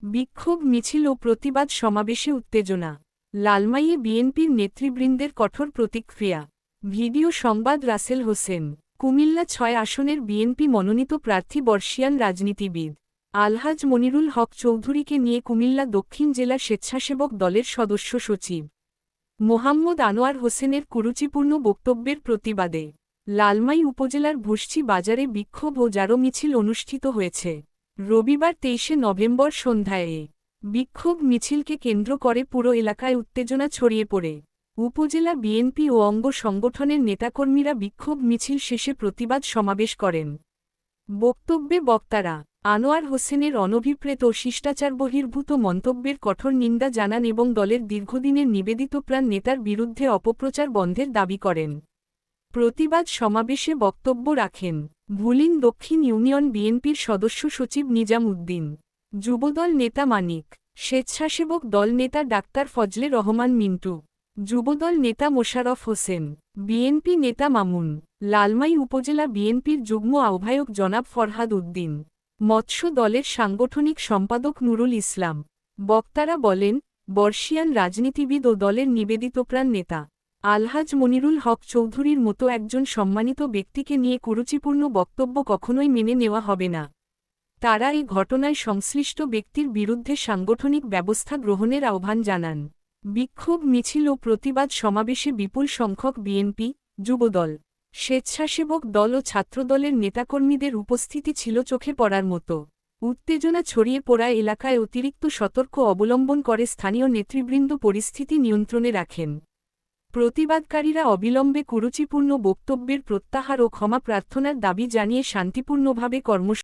বিক্ষোভ মিছিল ও প্রতিবাদ সমাবেশে উত্তেজনা। লালমাইয়ে বিএনপির নেতৃবৃন্দের কঠোর প্রতিক্রিয়া। ভিডিও সংবাদ রাসেল হোসেন। কুমিল্লা ৬ আসনের বিএনপি মনোনীত প্রার্থী বর্ষিয়ান রাজনীতিবিদ আলহাজ মনিরুল হক চৌধুরীকে নিয়ে কুমিল্লা দক্ষিণ জেলা স্বেচ্ছাসেবক দলের সদস্য সচিব মোহাম্মদ আনোয়ার হোসেনের কুরুচিপূর্ণ বক্তব্যের প্রতিবাদে লালমাই উপজেলার ভুসচি বাজারে বিক্ষোভ ও জারো মিছিল অনুষ্ঠিত হয়েছে। রবিবার ২৩ নভেম্বর সন্ধ্যায় বিক্ষোভ মিছিলকে কেন্দ্র করে পুরো এলাকায় উত্তেজনা ছড়িয়ে পড়ে। উপজেলা বিএনপি ও অঙ্গ সংগঠনের নেতাকর্মীরা বিক্ষোভ মিছিল শেষে প্রতিবাদ সমাবেশ করেন। বক্তব্যে বক্তারা আনোয়ার হোসেনের অনভিপ্রেত ও শিষ্টাচারবহির্ভূত মন্তব্যের কঠোর নিন্দা জানান এবং দলের দীর্ঘদিনের নিবেদিতপ্রাণ নেতার বিরুদ্ধে অপপ্রচার বন্ধের দাবি করেন। প্রতিবাদ সমাবেশে বক্তব্য রাখেন ভুলিন দক্ষিণ ইউনিয়ন বিএনপির সদস্য সচিব নিজাম উদ্দিন, যুবদল নেতা মানিক, স্বেচ্ছাসেবক দল নেতা ডাক্তার ফজলে রহমান মিন্টু, যুবদল নেতা মোশাররফ হোসেন, বিএনপি নেতা মামুন, লালমাই উপজেলা বিএনপির যুগ্ম আহ্বায়ক জনাব ফরহাদ উদ্দিন, মৎস্য দলের সাংগঠনিক সম্পাদক নুরুল ইসলাম। বক্তারা বলেন, বর্ষিয়ান রাজনীতিবিদ ও দলের নিবেদিতপ্রাণ নেতা আলহাজ মনিরুল হক চৌধুরীর মতো একজন সম্মানিত ব্যক্তিকে নিয়ে কুরুচিপূর্ণ বক্তব্য কখনোই মেনে নেওয়া হবে না। তারা এই ঘটনায় সংশ্লিষ্ট ব্যক্তির বিরুদ্ধে সাংগঠনিক ব্যবস্থা গ্রহণের আহ্বান জানান। বিক্ষোভ মিছিল ও প্রতিবাদ সমাবেশে বিপুল সংখ্যক বিএনপি, যুবদল, স্বেচ্ছাসেবক দল ও ছাত্রদলের নেতাকর্মীদের উপস্থিতি ছিল চোখে পড়ার মতো। উত্তেজনা ছড়িয়ে পড়া এলাকায় অতিরিক্ত সতর্ক অবলম্বন করে স্থানীয় নেতৃবৃন্দ পরিস্থিতি নিয়ন্ত্রণে রাখেন। প্রতিবাদকারীরা অবিলম্বে কুরুচিপূর্ণ বক্তব্যের প্রত্যাহার ও ক্ষমা প্রার্থনার দাবি জানিয়ে শান্তিপূর্ণভাবে কর্মসূচি